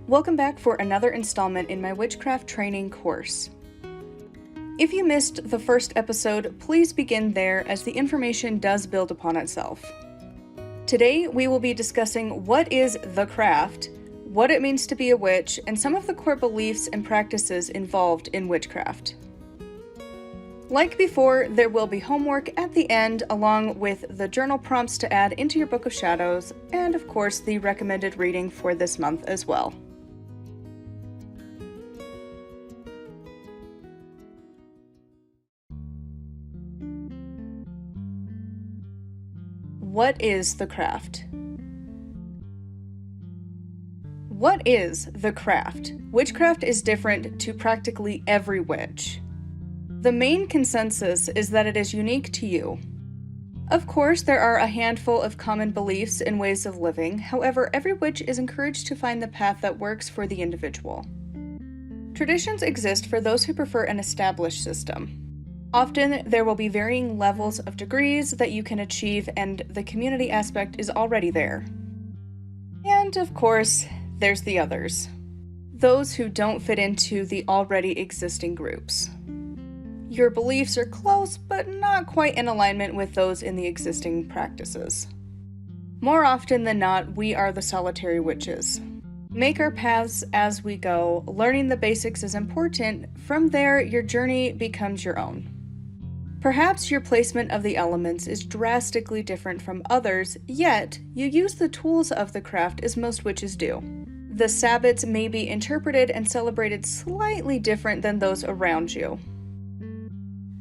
Welcome back for another installment in my witchcraft training course. If you missed the first episode, please begin there as the information does build upon itself. Today we will be discussing what is the craft, what it means to be a witch, and some of the core beliefs and practices involved in witchcraft. Like before, there will be homework at the end along with the journal prompts to add into your Book of Shadows, and of course the recommended reading for this month as well. What is the craft? What is the craft? Witchcraft is different to practically every witch. The main consensus is that it is unique to you. Of course, there are a handful of common beliefs and ways of living, however, every witch is encouraged to find the path that works for the individual. Traditions exist for those who prefer an established system. Often, there will be varying levels of degrees that you can achieve, and the community aspect is already there. And of course, there's the others. Those who don't fit into the already existing groups. Your beliefs are close, but not quite in alignment with those in the existing practices. More often than not, we are the solitary witches. Make our paths as we go. Learning the basics is important. From there, your journey becomes your own. Perhaps your placement of the elements is drastically different from others, yet you use the tools of the craft as most witches do. The Sabbats may be interpreted and celebrated slightly different than those around you.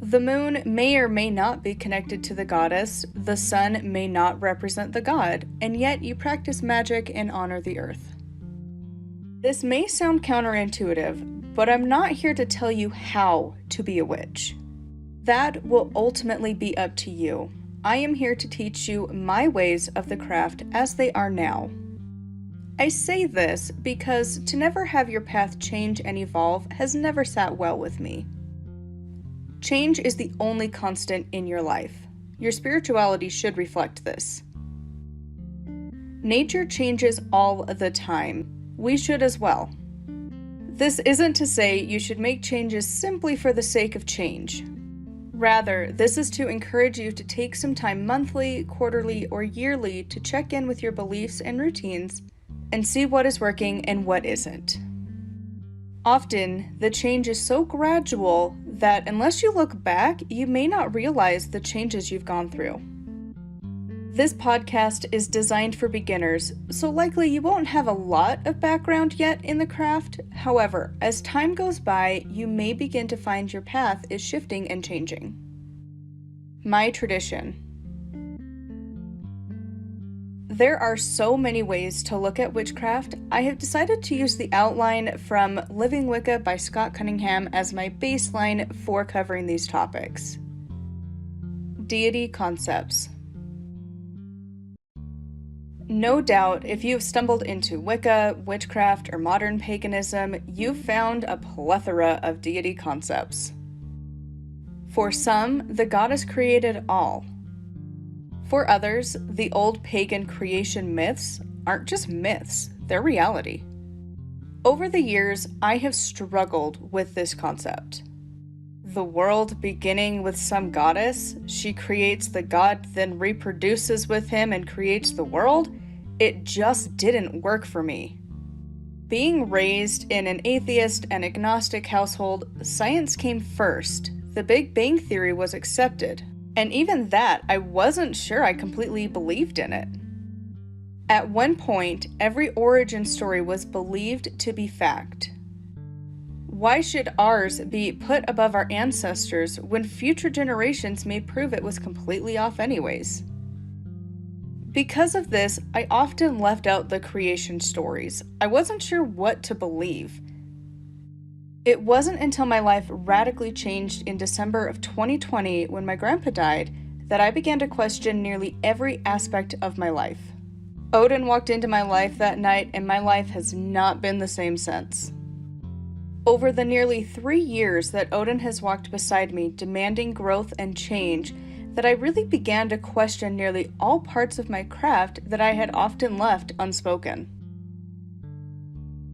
The moon may or may not be connected to the goddess, the sun may not represent the god, and yet you practice magic and honor the earth. This may sound counterintuitive, but I'm not here to tell you how to be a witch. That will ultimately be up to you. I am here to teach you my ways of the craft as they are now. I say this because to never have your path change and evolve has never sat well with me. Change is the only constant in your life. Your spirituality should reflect this. Nature changes all the time. We should as well. This isn't to say you should make changes simply for the sake of change. Rather, this is to encourage you to take some time monthly, quarterly, or yearly to check in with your beliefs and routines and see what is working and what isn't. Often, the change is so gradual that unless you look back, you may not realize the changes you've gone through. This podcast is designed for beginners, so likely you won't have a lot of background yet in the craft. However, as time goes by, you may begin to find your path is shifting and changing. My tradition. There are so many ways to look at witchcraft. I have decided to use the outline from Living Wicca by Scott Cunningham as my baseline for covering these topics. Deity concepts. No doubt, if you've stumbled into Wicca, witchcraft, or modern paganism, you've found a plethora of deity concepts. For some, the goddess created all. For others, the old pagan creation myths aren't just myths, they're reality. Over the years, I have struggled with this concept. The world beginning with some goddess, she creates the god, then reproduces with him and creates the world? It just didn't work for me. Being raised in an atheist and agnostic household, science came first. The Big Bang Theory was accepted. And even that, I wasn't sure I completely believed in it. At one point, every origin story was believed to be fact. Why should ours be put above our ancestors when future generations may prove it was completely off anyways? Because of this, I often left out the creation stories. I wasn't sure what to believe. It wasn't until my life radically changed in December of 2020 when my grandpa died that I began to question nearly every aspect of my life. Odin walked into my life that night and my life has not been the same since. Over the nearly 3 years that Odin has walked beside me demanding growth and change, that I really began to question nearly all parts of my craft that I had often left unspoken.